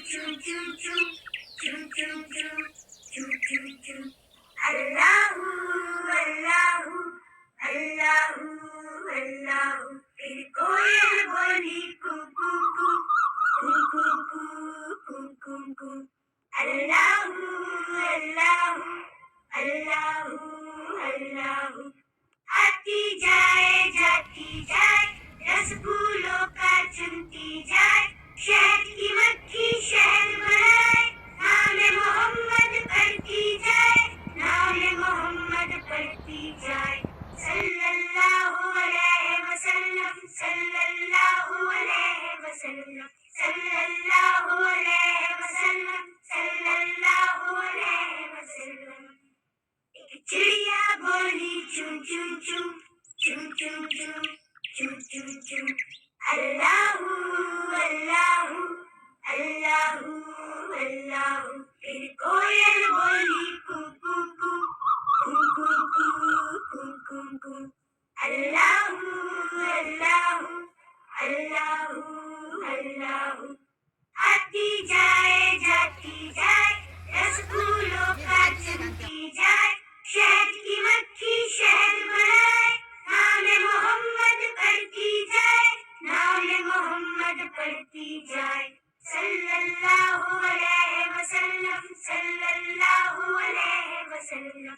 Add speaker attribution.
Speaker 1: choo choo choo, choo choo choo, choo choo choo. Allahu Allahu Allahu Allahu. फिर कोयल बोली कू कू कू कू कू कू कू कू कू. Allahu Allahu Allahu Allahu. आती जाए जाती जाए, रस फूलों का चुनती जाए, शहद की मक्खी शहद बनाए, नाम मोहम्मद पढ़ती जाए, नाम मोहम्मद पढ़ती जाए. सल्लल्लाहु अलैहि वसल्लम, सल्लल्लाहु अलैहि वसल्लम, सल्लल्लाहु अलैहि वसल्लम, सल्लल्लाहु अलैहि वसल्लम. एक चिड़िया बोली चू चू चू, चू चू चू, चू चू चू. अल्लाहू अल्लाहू अल्लाहू अल्लाहू. फिर कोयल बोली कू कू कू कू कू कू कू कू कू. अल्लाहू अल्लाहू अल्लाहू अल्लाहू. आती जाए जाती जाए, रस फूलों का चुनती जाए, शहद की मक्खी शहद बनाए, नाम मोहम्मद पढ़ती जाए, नाम मोहम्मद पढ़ती जाए. सल्लल्लाहु अलैहि वसल्लम, सल्लल्लाहु अलैहि वसल्लम,